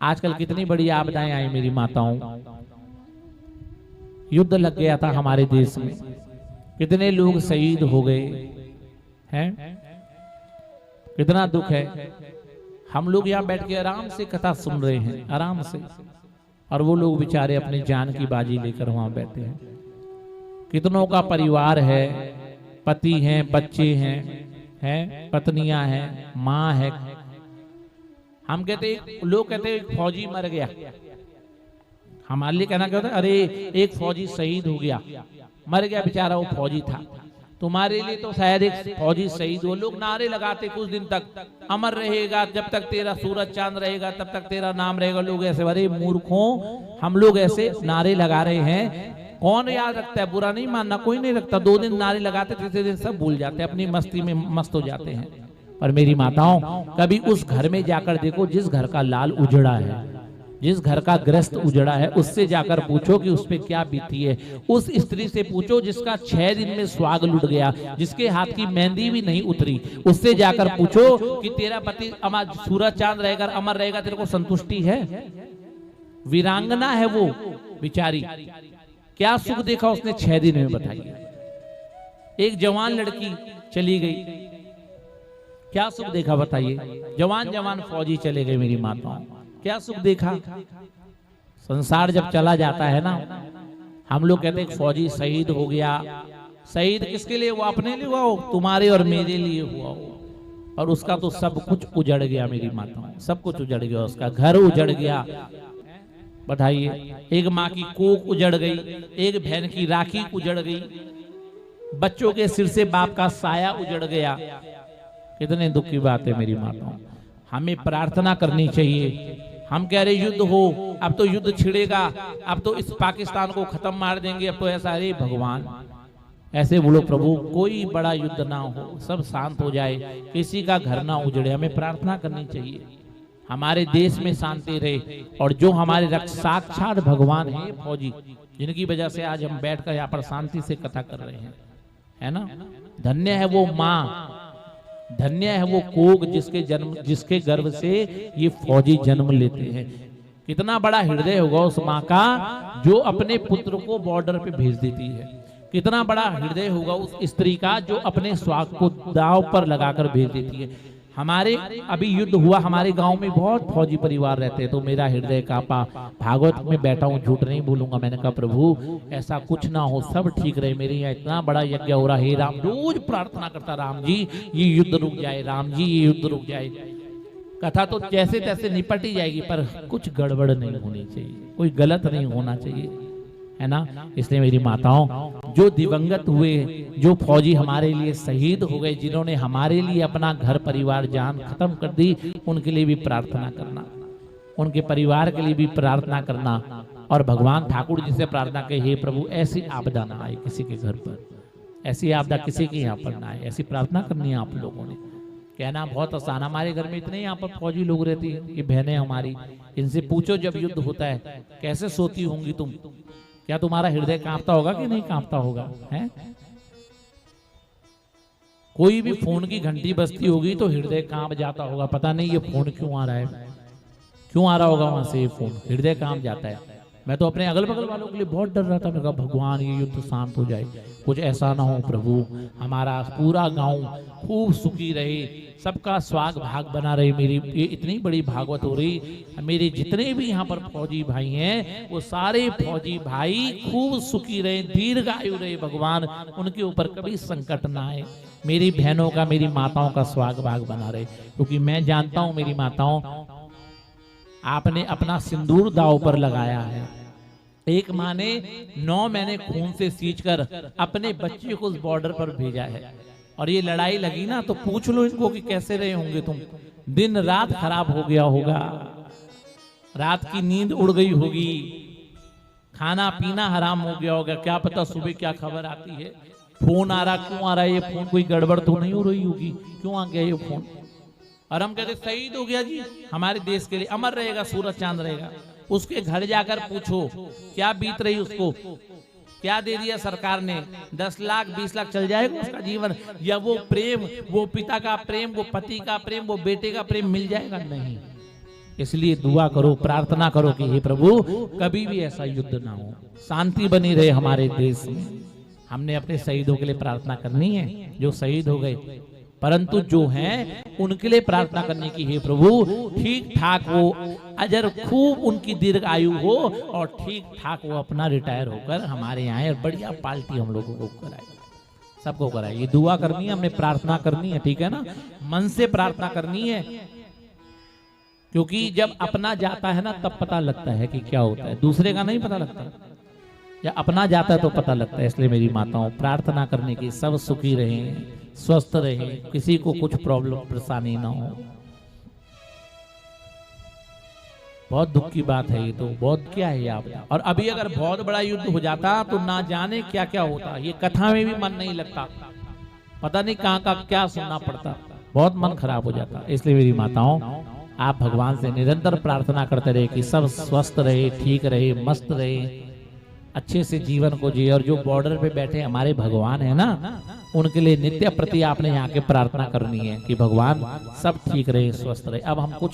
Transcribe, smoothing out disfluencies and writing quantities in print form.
आजकल कितनी बड़ी आपदाएं आई मेरी माताओं। युद्ध लग गया था हमारे देश में, कितने लोग शहीद हो गए हैं, कितना दुख है। हम लोग यहाँ बैठ के आराम से कथा सुन रहे हैं, आराम से, और वो लोग बेचारे अपनी जान की बाजी लेकर वहां बैठे हैं। कितनों का परिवार है, पति हैं, बच्चे हैं, पत्नियां हैं, माँ है। हम कहते, लोग कहते एक फौजी मर गया, हमारे लिए कहना क्या होता है, अरे एक फौजी शहीद हो गया, मर गया बेचारा, वो फौजी था। तुम्हारे लिए तो शायद एक फौजी शहीद हो। लोग नारे लगाते कुछ दिन तक, अमर रहेगा, जब तक तेरा सूरज चांद रहेगा तब तक तेरा नाम रहेगा। लोग ऐसे, अरे मूर्खों, हम लोग ऐसे नारे लगा रहे हैं, कौन याद रखता है? बुरा नहीं मानना, कोई नहीं रखता। 2 दिन नारे लगाते, तीसरे दिन सब भूल जाते, अपनी मस्ती में मस्त हो जाते हैं। पर मेरी माताओं, कभी उस घर में जाकर देखो जिस घर का लाल उजड़ा है, जिस घर का ग्रस्त उजड़ा है, उससे जाकर पूछो कि उस पे क्या बीती है। उस स्त्री से पूछो जिसका 6 दिन में सुहाग लुट गया, जिसके हाथ की मेहंदी भी नहीं उतरी, उससे जाकर पूछो कि तेरा पति अमर सूरज चांद रहेगा, अमर रहेगा, तेरे को संतुष्टि है? वीरांगना है वो बेचारी, क्या सुख देखा उसने 6 दिन में, बताइए। एक जवान लड़की चली गई, क्या सुख देखा बताइए। जवान जवान फौजी चले गए मेरी माताओं, क्या सुख देखा। संसार जब चला जाता है ना, हम लोग कहते हैं फौजी शहीद हो गया। शहीद किसके लिए हुआ? अपने लिए हुआ हो, तुम्हारे और मेरे लिए हुआ हो। और उसका तो सब कुछ उजड़ गया मेरी माताओं, सब कुछ उजड़ गया, उसका घर उजड़ गया, बताइए। एक माँ की कोख उजड़ गई, एक बहन की राखी उजड़ गई, बच्चों के सिर से बाप का साया उजड़ गया। कितने दुख की बात है मेरी माताओं। हमें प्रार्थना करनी चाहिए। हम कह रहे युद्ध हो, अब तो युद्ध छिड़ेगा, अब तो इस पाकिस्तान को खत्म मार देंगे, अब तो ऐसा। अरे भगवान, ऐसे बोलो प्रभु, कोई बड़ा युद्ध ना हो, सब शांत हो जाए, किसी का घर ना उजड़े। हमें प्रार्थना करनी चाहिए, हमारे देश में शांति रहे। और जो हमारे साक्षात भगवान है फौजी, जिनकी वजह से आज हम बैठकर यहाँ पर शांति से कथा कर रहे हैं, है ना। धन्य है वो माँ, धन्य है वो कोख जिसके गर्भ से ये फौजी जन्म लेते हैं। कितना बड़ा हृदय होगा उस माँ का जो अपने पुत्र को बॉर्डर पे भेज देती है। कितना बड़ा हृदय होगा उस स्त्री का जो अपने स्वास्थ्य को दांव पर लगाकर भेज देती है। हमारे अभी युद्ध हुआ, हमारे गांव में बहुत फौजी परिवार रहते हैं, तो मेरा हृदय कांपा। भागवत में बैठा हूँ, झूठ नहीं बोलूंगा। मैंने कहा प्रभु ऐसा कुछ ना हो, सब ठीक रहे। मेरे यहाँ इतना बड़ा यज्ञ हो रहा है, राम, रोज प्रार्थना करता, राम जी ये युद्ध रुक जाए, राम जी ये युद्ध रुक जाए। कथा तो जैसे तैसे निपट ही जाएगी, पर कुछ गड़बड़ नहीं होनी चाहिए, कोई गलत नहीं होना चाहिए, है ना। इसलिए मेरी माताओं, जो दिवंगत हुए, जो फौजी हमारे लिए शहीद हो गए, जिन्होंने हमारे लिए अपना घर परिवार जान खत्म कर दी, उनके लिए भी प्रार्थना करना, उनके परिवार के लिए भी प्रार्थना करना। और भगवान ठाकुर जी से प्रार्थना के, हे प्रभु ऐसी आपदा ना आए किसी के घर पर, ऐसी आपदा किसी के यहाँ पर ना आए, ऐसी प्रार्थना करनी है आप लोगों ने। कहना बहुत आसान, हमारे घर में इतने यहाँ पर फौजी लोग रहती है, ये बहनें हमारी, इनसे पूछो जब युद्ध होता है कैसे सोती होंगी तुम, क्या तुम्हारा हृदय कांपता होगा कि नहीं कांपता होगा, है? कोई भी फोन की घंटी बजती होगी तो हृदय कांप जाता होगा, पता नहीं ये फोन क्यों आ रहा है, क्यों आ रहा होगा वहां से ये फोन, हृदय कांप जाता है। मैं तो अपने अगल बगल वालों के लिए बहुत डर रहा था। मैं कहा भगवान ये युद्ध शांत हो जाए, कुछ ऐसा ना हो प्रभु, हमारा पूरा गांव खूब सुखी रहे, सबका स्वाग भाग बना रहे। मेरी ये इतनी बड़ी भागवत हो रही, मेरे जितने भी यहाँ पर फौजी भाई हैं वो सारे फौजी भाई खूब सुखी रहे, दीर्घायु रहे, भगवान उनके ऊपर कभी संकट ना आए। मेरी बहनों का, मेरी माताओं का स्वाग भाग बना रहे, क्योंकि मैं जानता हूं मेरी माताओं, आपने अपना सिंदूर दांव पर लगाया है। एक माँ ने 9 महीने खून से सींचकर अपने बच्चे को उस बॉर्डर पर भेजा है, और ये लड़ाई लगी ना तो पूछ लो इनको कि कैसे रहे होंगे तुम। दिन रात खराब हो गया होगा, रात की नींद उड़ गई होगी, खाना पीना हराम हो गया होगा, क्या पता सुबह क्या खबर आती है, फोन आ रहा, क्यों आ रहा है ये फोन, कोई गड़बड़ तो नहीं हो रही होगी, क्यों आ गया ये फोन। और हम कहते शहीद हो गया जी, हमारे देश के लिए अमर रहेगा, सूरज चांद रहेगा। उसके घर जाकर पूछो क्या बीत रही उसको, क्या दे दिया सरकार ने, 10 लाख 20 लाख चल जाएगा उसका जीवन, या वो प्रेम, वो पिता का प्रेम, वो पति का प्रेम, वो बेटे का प्रेम मिल जाएगा? नहीं। इसलिए दुआ करो, प्रार्थना करो कि हे प्रभु कभी भी ऐसा युद्ध ना हो, शांति बनी रहे हमारे देश में। हमने अपने शहीदों के लिए प्रार्थना करनी है जो शहीद हो गए, परंतु जो हैं उनके लिए प्रार्थना करने की, हे प्रभु ठीक ठाक वो अजर खूब उनकी दीर्घ आयु हो और ठीक ठाक वो अपना रिटायर होकर हमारे यहाँ और बढ़िया पार्टी हम लोगों को कराए, सबको कराए। ये दुआ करनी है, हमने प्रार्थना करनी है, ठीक है ना, मन से प्रार्थना करनी है। क्योंकि जब अपना जाता है ना तब पता लगता है कि क्या होता है, दूसरे का नहीं पता लगता, या अपना जाता है तो पता लगता है। इसलिए मेरी माताओं प्रार्थना करने की, सब सुखी रहें, स्वस्थ रहे, किसी को कुछ प्रॉब्लम परेशानी ना हो। बहुत दुख की बात है ये तो, बहुत क्या है ये आप। और अभी अगर बहुत बड़ा युद्ध हो जाता तो ना जाने क्या क्या होता, ये कथा में भी मन नहीं लगता, पता नहीं कहाँ का क्या सुनना पड़ता, बहुत मन खराब हो जाता। इसलिए मेरी माताओं आप भगवान से निरंतर प्रार्थना करते रहे कि सब स्वस्थ रहे, ठीक रहे, मस्त रहे, अच्छे से जीवन को जिए। और जो बॉर्डर पे बैठे हमारे भगवान है ना, उनके लिए नित्य प्रति आपने यहाँ के प्रार्थना करनी है कि भगवान सब ठीक रहे, स्वस्थ रहे। अब हम कुछ